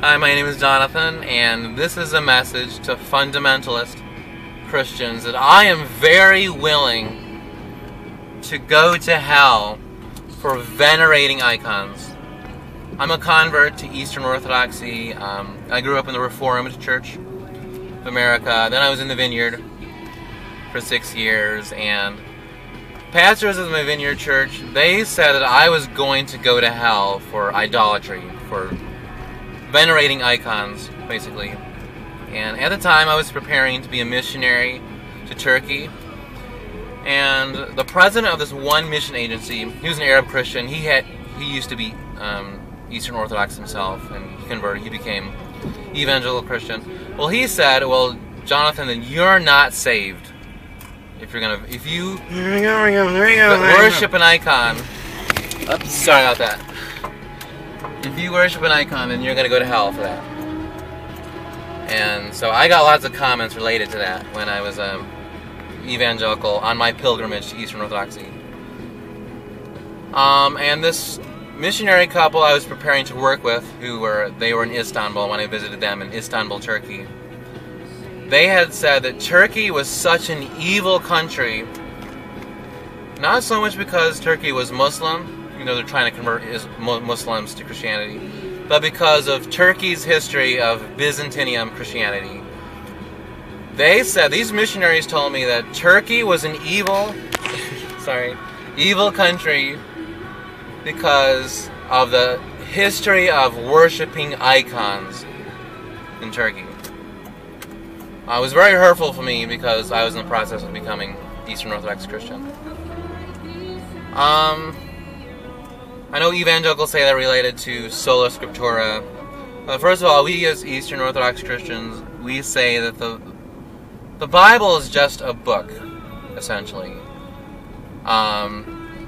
Hi, my name is Jonathan, and this is a message to fundamentalist Christians that I am very willing to go to hell for venerating icons. I'm a convert to Eastern Orthodoxy. I grew up in the Reformed Church of America. Then I was in the Vineyard for 6 years, and pastors of my Vineyard Church, they said that I was going to go to hell for idolatry, for venerating icons, basically. And at the time, I was preparing to be a missionary to Turkey. And the president of this one mission agency, he was an Arab Christian. He used to be Eastern Orthodox himself, and he converted. He became evangelical Christian. Well, he said, "Well, Jonathan, then you're not saved if you worship an icon." Oops, sorry about that. If you worship an icon, then you're going to go to hell for that. And so I got lots of comments related to that when I was evangelical on my pilgrimage to Eastern Orthodoxy. And this missionary couple I was preparing to work with, they were in Istanbul when I visited them in Istanbul, Turkey. They had said that Turkey was such an evil country, not so much because Turkey was Muslim, they're trying to convert Muslims to Christianity, but because of Turkey's history of Byzantium Christianity. They said, these missionaries told me that Turkey was an evil country because of the history of worshiping icons in Turkey. It was very hurtful for me because I was in the process of becoming Eastern Orthodox Christian. I know evangelicals say that related to sola scriptura. First of all, we as Eastern Orthodox Christians, we say that the Bible is just a book, essentially.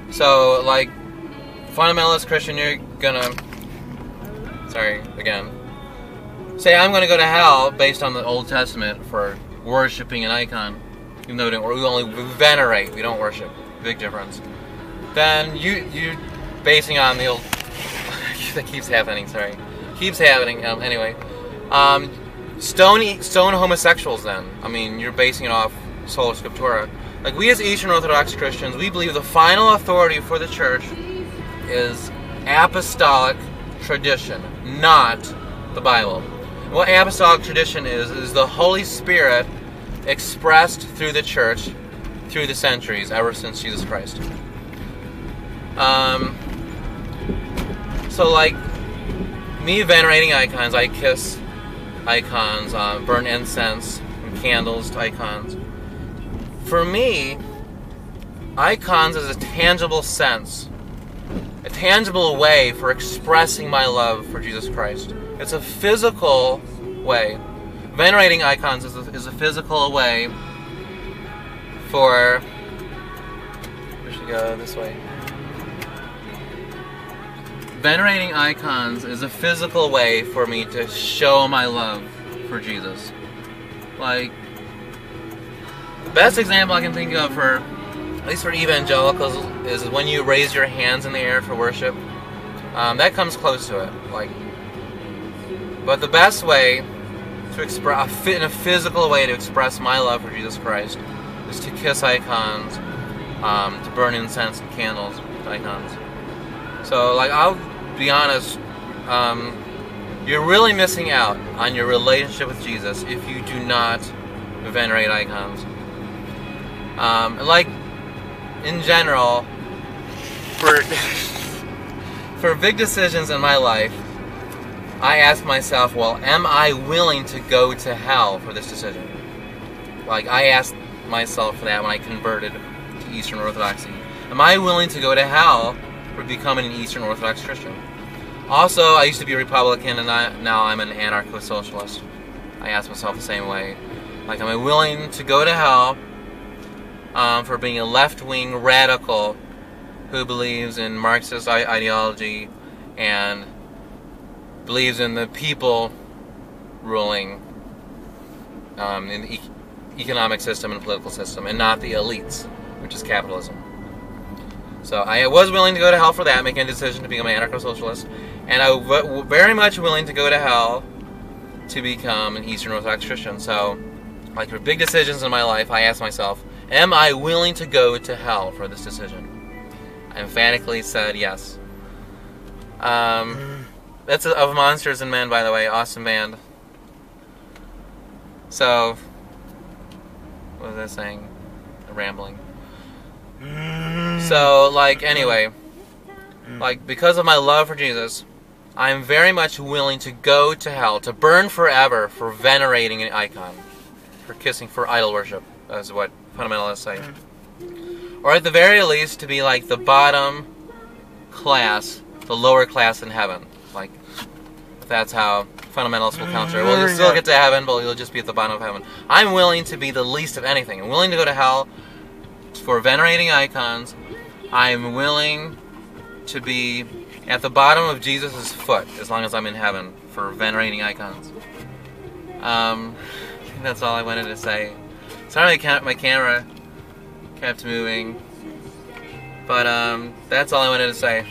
So, like, fundamentalist Christian, you're gonna, say I'm gonna go to hell based on the Old Testament for worshiping an icon, even though we only venerate, we don't worship. Big difference. Then you're basing on the old that keeps happening. Anyway, stone homosexuals. Then you're basing it off sola scriptura. Like, we as Eastern Orthodox Christians, we believe the final authority for the church is apostolic tradition, not the Bible. What apostolic tradition is the Holy Spirit expressed through the church through the centuries, ever since Jesus Christ. So, like, me venerating icons, I kiss icons, burn incense and candles to icons. For me, icons is a tangible sense, a tangible way for expressing my love for Jesus Christ. It's a physical way. Venerating icons is a physical way for... We should go this way. Venerating icons is a physical way for me to show my love for Jesus. Like, the best example I can think of for, at least for evangelicals, is when you raise your hands in the air for worship. That comes close to it. But the best way to express, in a physical way to express my love for Jesus Christ, is to kiss icons, to burn incense and candles to icons. So, like, I'll be honest, you're really missing out on your relationship with Jesus if you do not venerate icons. Like, in general, for big decisions in my life, I ask myself, well, am I willing to go to hell for this decision? Like, I asked myself that when I converted to Eastern Orthodoxy. Am I willing to go to hell for becoming an Eastern Orthodox Christian? Also, I used to be a Republican, and now I'm an anarcho-socialist. I ask myself the same way. Like, am I willing to go to hell for being a left-wing radical who believes in Marxist ideology and believes in the people ruling in the economic system and political system, and not the elites, which is capitalism. So I was willing to go to hell for that, making a decision to become an anarcho-socialist. And I'm very much willing to go to hell to become an Eastern Orthodox Christian. So, like, for big decisions in my life, I ask myself, am I willing to go to hell for this decision? I emphatically said yes. That's of Monsters and Men, by the way. Awesome band. So, what was I saying? Rambling. So, like, anyway, like, because of my love for Jesus, I'm very much willing to go to hell, to burn forever for venerating an icon, for kissing, for idol worship, as what fundamentalists say. Or at the very least, to be like the bottom class, the lower class in heaven. Like, that's how fundamentalists will counter. Well, you'll still get to heaven, but you'll just be at the bottom of heaven. I'm willing to be the least of anything. I'm willing to go to hell for venerating icons. I'm willing to be at the bottom of Jesus' foot as long as I'm in heaven for venerating icons. I think that's all I wanted to say. Sorry my camera kept moving, but that's all I wanted to say.